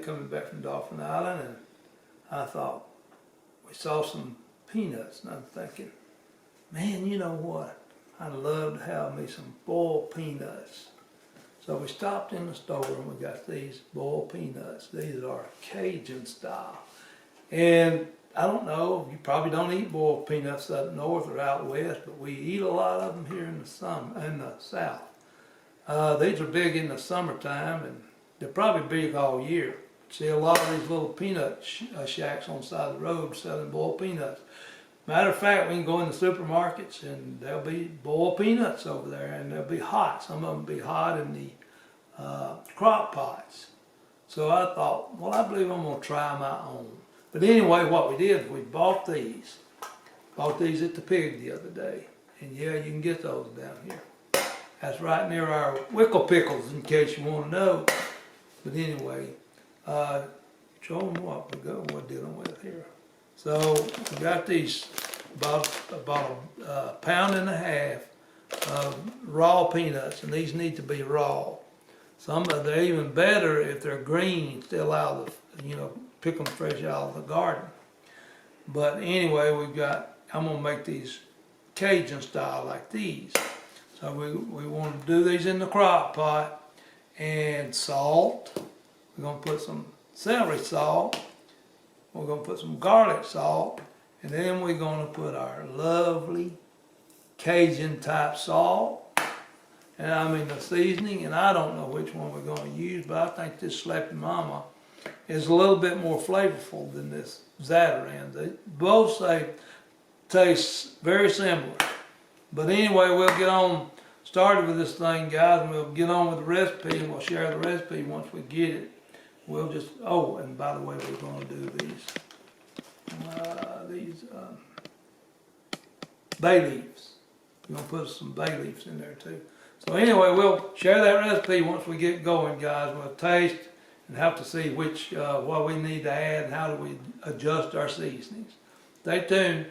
coming back from Dolphin Island, and I thought, we saw some peanuts, and I'm thinking, man, you know what? I'd love to have me some boiled peanuts. So we stopped in the store and we got these boiled peanuts. These are Cajun style. And I don't know, you probably don't eat boiled peanuts up north or out west, but we eat a lot of them here in the south. These are big in the summertime, and they're probably big all year. See a lot of these little peanut shacks on the side of the road selling boiled peanuts. Matter of fact, we can go in the supermarkets and there'll be boiled peanuts over there, and they'll be hot. Some of them be hot in the crock pots. So I thought, well, I believe I'm going to try my own. But anyway, what we did, we bought these. Bought these at the pig the other day. And yeah, you can get those down here. That's right near our Wickle Pickles, in case you want to know. But anyway, show them what we're dealing with here. So we got these about a pound and a half of raw peanuts, and these need to be raw. They're even better if they're green, still out of pick them fresh out of the garden. But anyway, I'm gonna make these Cajun style like these. So we want to do these in the crock pot, and salt. We're gonna put some celery salt. We're gonna put some garlic salt, and then we're gonna put our lovely Cajun type salt. And I mean the seasoning, and I don't know which one we're going to use, but I think this Slappy Mama is a little bit more flavorful than this Zatarain. They both say taste very similar. But anyway, we'll get on started with this thing, guys, and we'll get on with the recipe, and we'll share the recipe once we get it. We'll just, oh, and by the way, we're going to do these bay leaves. We're going to put some bay leaves in there too. So anyway, we'll share that recipe once we get going, guys. We'll taste and have to see what we need to add and how do we adjust our seasonings. Stay tuned.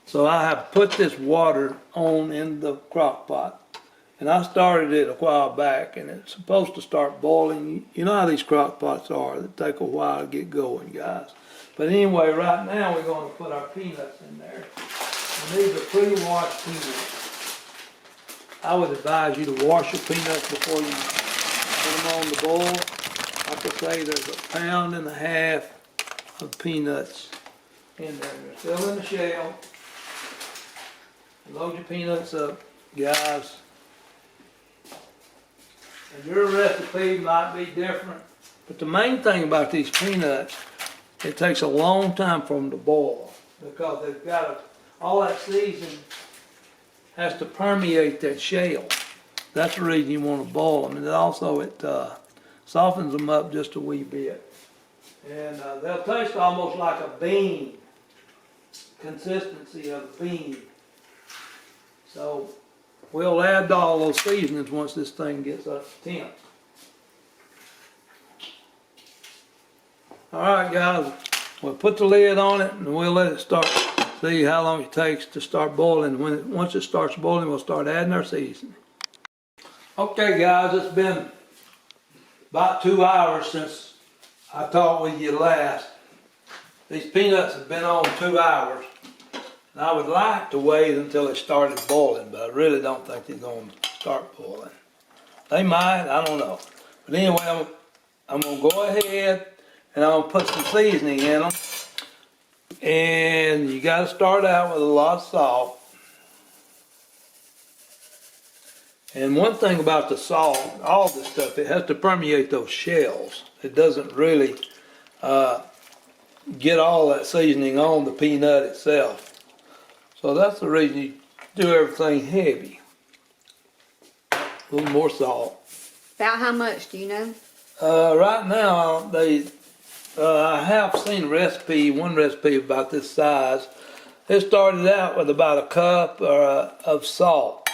So I have put this water on in the crock pot, and I started it a while back, and it's supposed to start boiling. You know how these crock pots are. They take a while to get going, guys. But anyway, right now we're going to put our peanuts in there. And these are pre-washed peanuts. I would advise you to wash your peanuts before you put them on the boil. Like I say, there's a pound and a half of peanuts in there. They're still in the shell. Load your peanuts up, guys. And your recipe might be different, but the main thing about these peanuts, it takes a long time for them to boil because they've got all that seasoning has to permeate that shell. That's the reason you want to boil them, and also it softens them up just a wee bit. And they'll taste almost like a bean, consistency of a bean. So we'll add all those seasonings once this thing gets up to temp. Alright guys, we'll put the lid on it and we'll let it start. See how long it takes to start boiling. Once it starts boiling, we'll start adding our seasoning. Okay guys, it's been about 2 hours since I talked with you last. These peanuts have been on 2 hours. And I would like to wait until it started boiling, but I really don't think they're going to start boiling. They might, I don't know. But anyway, I'm going to go ahead and I'm going to put some seasoning in them. And you got to start out with a lot of salt. And one thing about the salt, all this stuff, it has to permeate those shells. It doesn't really get all that seasoning on the peanut itself. So that's the reason you do everything heavy. A little more salt. About how much, do you know? Right now, I have seen one recipe about this size. It started out with about a cup of salt.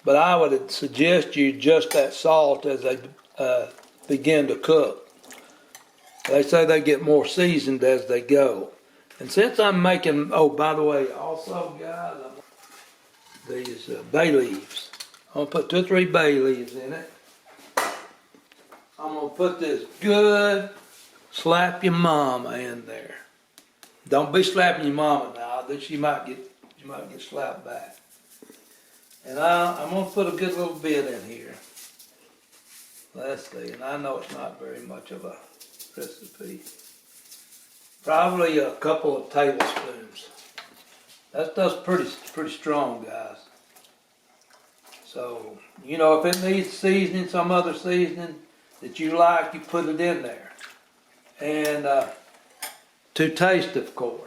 But I would suggest you adjust that salt as they begin to cook. They say they get more seasoned as they go. And since I'm making, oh, by the way, also, guys, these bay leaves. I'm going to put 2 or 3 bay leaves in it. I'm gonna put this good slap your mama in there. Don't be slapping your mama now, that she might get slapped back. And I'm gonna put a good little bit in here. Let's see, and I know it's not very much of a recipe. Probably a couple of tablespoons. That's pretty strong, guys. So, you know, if it needs seasoning, some other seasoning that you like, you put it in there. And to taste, of course.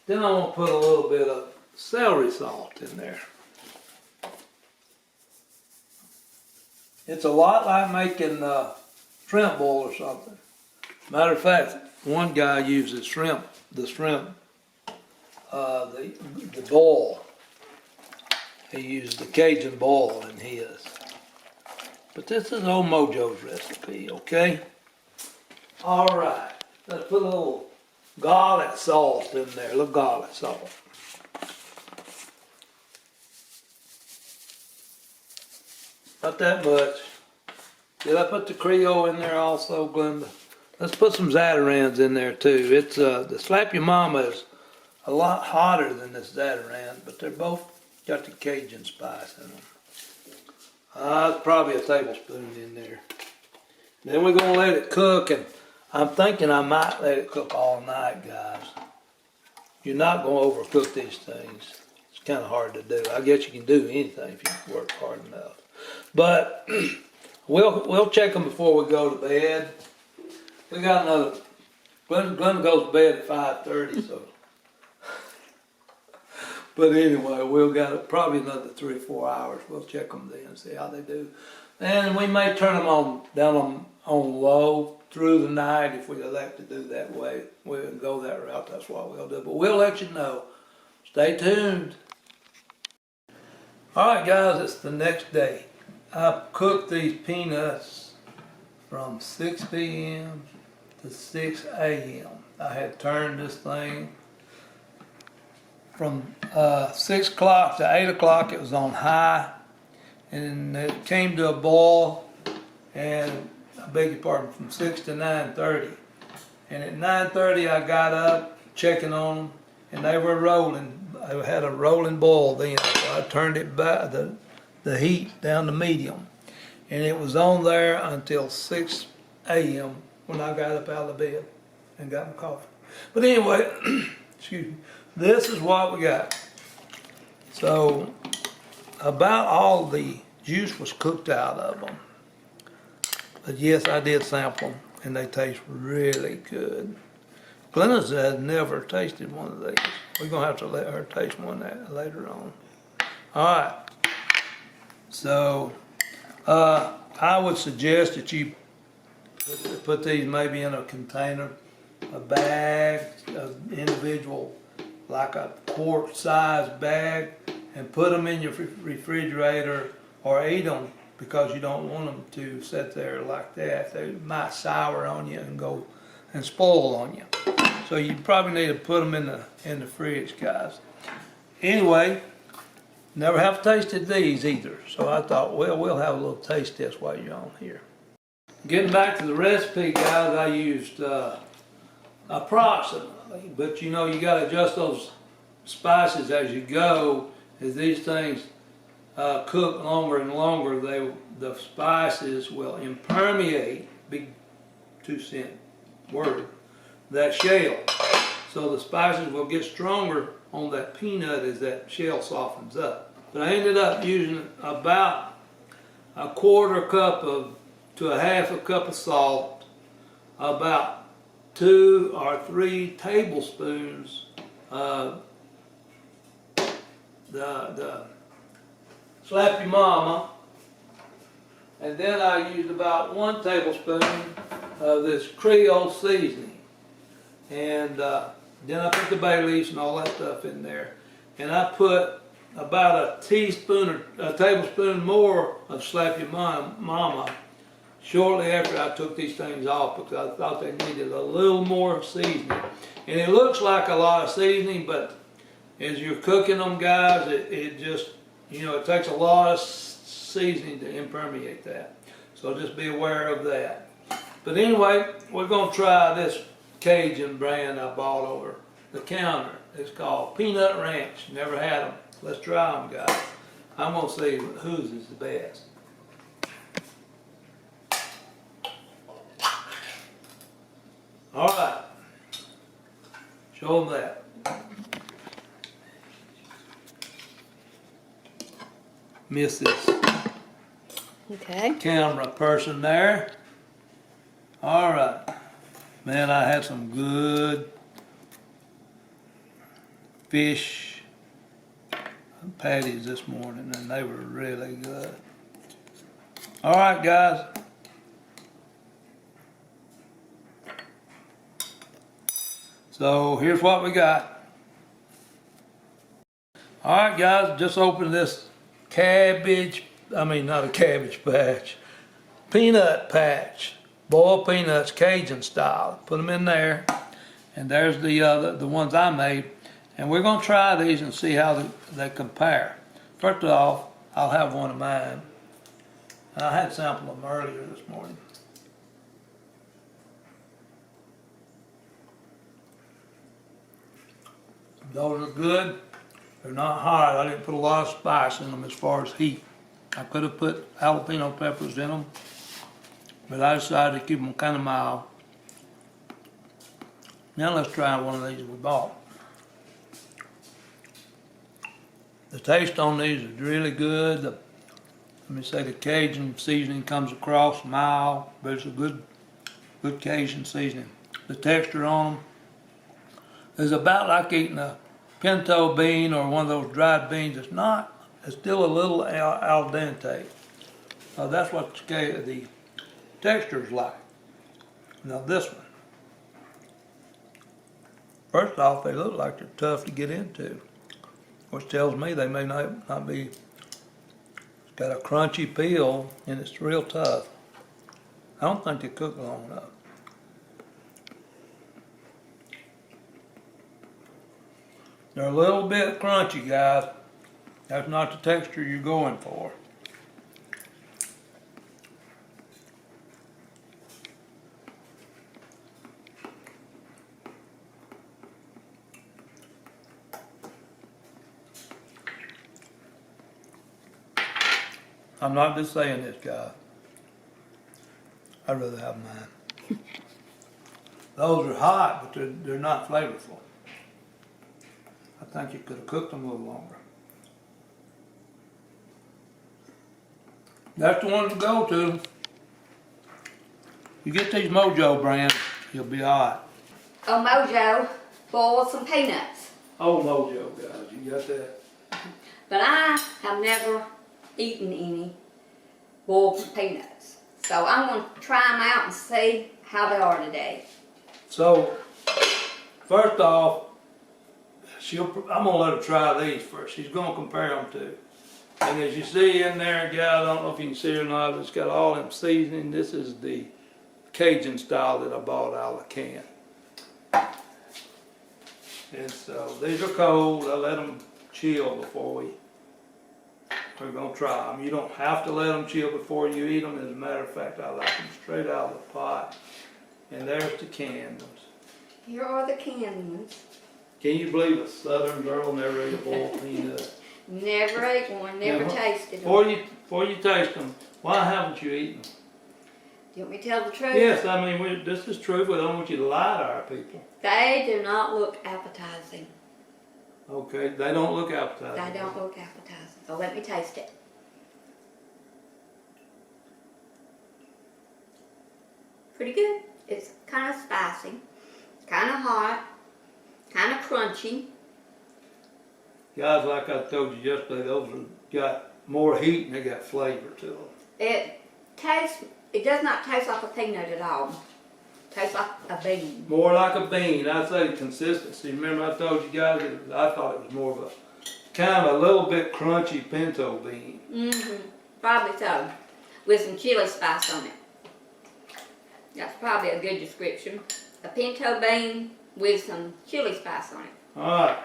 Then I'm gonna put a little bit of celery salt in there. It's a lot like making shrimp boil or something. Matter of fact, one guy uses the boil. He used the Cajun boil in his. But this is old MoeJoe's recipe, okay? All right, let's put a little garlic salt in there, a little garlic salt. Not that much. Did I put the Creole in there also, Glenda? Let's put some Zatarains in there too. It's the Slap Your Mama is a lot hotter than this Zatarain, but they're both got the Cajun spice in them. Probably a tablespoon in there. Then we're gonna let it cook, and I'm thinking I might let it cook all night, guys. You're not gonna overcook these things. It's kind of hard to do. I guess you can do anything if you work hard enough. But we'll check them before we go to bed. We got another. Glenda goes to bed at 5:30, so. But anyway, we'll got probably another 3 or 4 hours. We'll check them then and see how they do. And we may turn them down on low through the night if we elect to do that way. We'll go that route. That's what we'll do. But we'll let you know. Stay tuned. All right, guys. It's the next day. I cooked these peanuts from 6 p.m. to 6 a.m. I had turned this thing from 6 o'clock to 8 o'clock. It was on high, and it came to a boil, and I beg your pardon, from 6 to 9:30. And at 9:30 I got up, checking on them, and they were rolling. I had a rolling boil then, so I turned it back, the heat down to medium, and it was on there until 6 a.m. when I got up out of the bed and got my coffee. But anyway, excuse me, this is what we got. So about all the juice was cooked out of them. But yes, I did sample them, and they taste really good. Glenda has never tasted one of these. We're gonna have to let her taste one later on. All right. So I would suggest that you put these maybe in a container, a bag, an individual, like a quart-sized bag, and put them in your refrigerator or eat them, because you don't want them to sit there like that. They might sour on you and go and spoil on you. So you probably need to put them in the fridge, guys. Anyway, never have tasted these either, so I thought, well, we'll have a little taste test while you're on here. Getting back to the recipe, guys, I used approximately, but you know, you got to adjust those spices as you go. As these things cook longer and longer, the spices will impermeate, big 2-cent word, that shell. So the spices will get stronger on that peanut as that shell softens up. But I ended up using about a quarter cup to a half a cup of salt, about 2 or 3 tablespoons of the Slap Your Mama, and then I used about 1 tablespoon of this Creole seasoning, and then I put the bay leaves and all that stuff in there, and I put about a teaspoon or a tablespoon more of Slap Your Mama shortly after I took these things off, because I thought they needed a little more seasoning. And it looks like a lot of seasoning, but as you're cooking them, guys, it just, you know, it takes a lot of seasoning to impermeate that. So just be aware of that. But anyway, we're gonna try this Cajun brand I bought over the counter. It's called Peanut Ranch. Never had them. Let's try them, guys. I'm gonna see whose is the best. All right. Show them that. Mrs. Okay. Camera person there. All right. Man, I had some good fish patties this morning, and they were really good. All right, guys. So here's what we got. All right, guys, just opened this not a cabbage patch, peanut patch, boiled peanuts, Cajun style. Put them in there, and there's the ones I made, and we're gonna try these and see how they compare. First off, I'll have one of mine. I had sampled them earlier this morning. Those are good. They're not hot. I didn't put a lot of spice in them as far as heat. I could have put jalapeno peppers in them, but I decided to keep them kind of mild. Now let's try one of these we bought. The taste on these is really good. Let me say the Cajun seasoning comes across mild, but it's a good Cajun seasoning. The texture on them is about like eating a pinto bean or one of those dried beans. It's still a little al dente. That's what the texture is like. Now this one, first off, they look like they're tough to get into, which tells me they may not be. It's got a crunchy peel and it's real tough. I don't think they cook long enough. They're a little bit crunchy, guys. That's not the texture you're going for. I'm not just saying this, guys. I'd rather have mine. Those are hot, but they're not flavorful. I think you could have cooked them a little longer. That's the one to go to. You get these MoeJoe brands, you'll be alright. Oh, MoeJoe, boil some peanuts. Oh, MoeJoe, guys, you got that? But I have never eaten any boiled peanuts. So I'm going to try them out and see how they are today. So, first off, I'm going to let her try these first. She's going to compare them to. And as you see in there, guys, I don't know if you can see it or not, it's got all them seasoning. This is the Cajun style that I bought out of the can. And so these are cold. I let them chill before we're going to try them. You don't have to let them chill before you eat them. As a matter of fact, I like them straight out of the pot. And there's the canned ones. Here are the canned ones. Can you believe a Southern girl never ate a boiled peanut? Never ate one, never tasted them. Before you taste them, why haven't you eaten them? Do you want me to tell the truth? Yes, I mean, this is truth. We don't want you to lie to our people. They do not look appetizing. Okay, they don't look appetizing. They don't look appetizing. So let me taste it. Pretty good. It's kind of spicy, kind of hot, kind of crunchy. Guys, like I told you yesterday, those have got more heat and they got flavor to them. It does not taste like a peanut at all. It tastes like a bean. More like a bean. I'd say consistency. Remember I told you guys that I thought it was more of a kind of a little bit crunchy pinto bean. Mm-hmm. Probably so. With some chili spice on it. That's probably a good description. A pinto bean with some chili spice on it. Alright.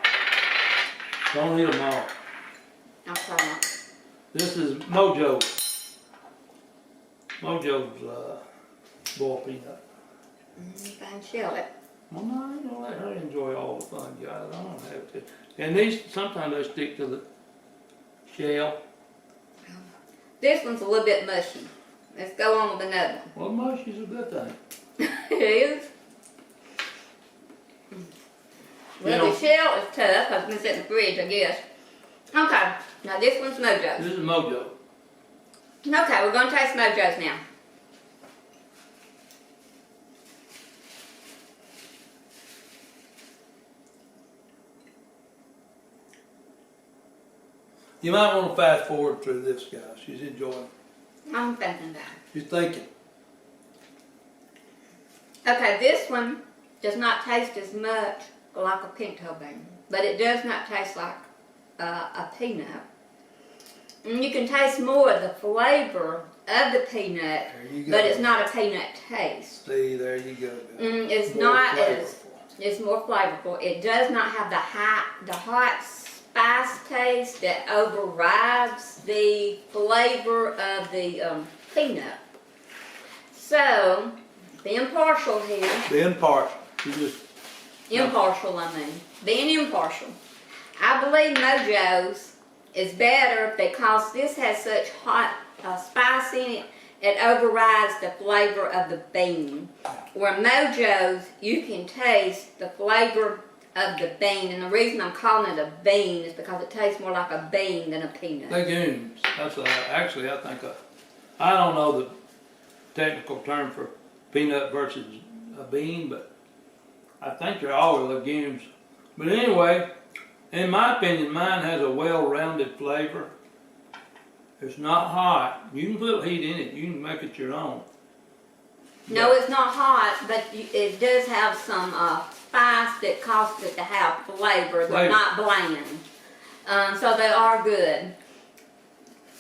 Don't eat them all. I'll try that. This is MoeJoe. MoeJoe's boiled peanut. If I can shell it. Well, no, I ain't gonna let her enjoy all the fun, guys. I don't have to. And these, sometimes they stick to the shell. This one's a little bit mushy. Let's go on with another one. Well, mushy's a good thing. It is. Well, the shell is tough. I've been sitting in the fridge, I guess. Okay, now this one's MoeJoe. This is MoeJoe. Okay, we're going to taste MoeJoe's now. You might want to fast forward through this, guys. She's enjoying. I'm thinking that. She's thinking. Okay, this one does not taste as much like a pinto bean, but it does not taste like a peanut. And you can taste more of the flavor of the peanut, but it's not a peanut taste. See, there you go. It's More not flavorful. as, it's more flavorful. It does not have the hot spice taste that overrides the flavor of the peanut. So, being partial here. Being partial. You just. Impartial, I mean. Being impartial. I believe MoeJoe's is better because this has such hot spice in it, it overrides the flavor of the bean. Where MoeJoe's, you can taste the flavor of the bean, and the reason I'm calling it a bean is because it tastes more like a bean than a peanut. Legumes. That's actually, I think, I don't know the technical term for peanut versus a bean, but I think they're all legumes. But anyway, in my opinion, mine has a well-rounded flavor. It's not hot. You can put heat in it. You can make it your own. No, it's not hot, but it does have some spice that causes it to have flavor. They're not bland. So they are good.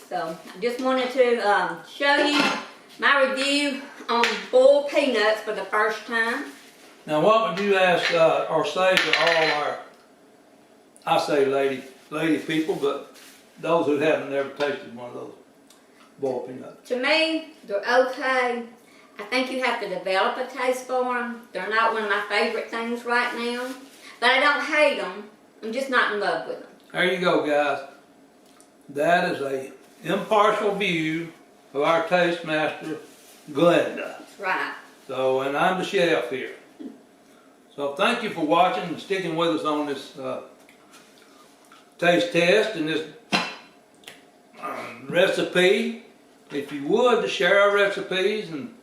So I just wanted to show you my review on boiled peanuts for the first time. Now, what would you ask or say to all our, I say lady people, but those who haven't ever tasted one of those boiled peanuts? To me, they're okay. I think you have to develop a taste for them. They're not one of my favorite things right now. But I don't hate them. I'm just not in love with them. There you go, guys. That is a impartial view of our taste master, Glenda. That's right. So, and I'm the chef here. So thank you for watching and sticking with us on this taste test and this recipe. If you would, to share our recipes and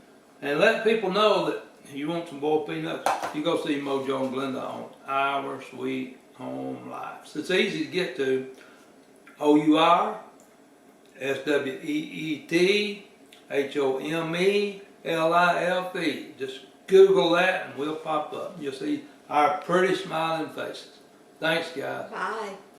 let people know that you want some boiled peanuts, you go see MoeJoe and Glenda on Our Sweet Home Life. It's easy to get to. OURSWEETHOMELIFE. Just Google that and we'll pop up. You'll see our pretty smiling faces. Thanks, guys. Bye.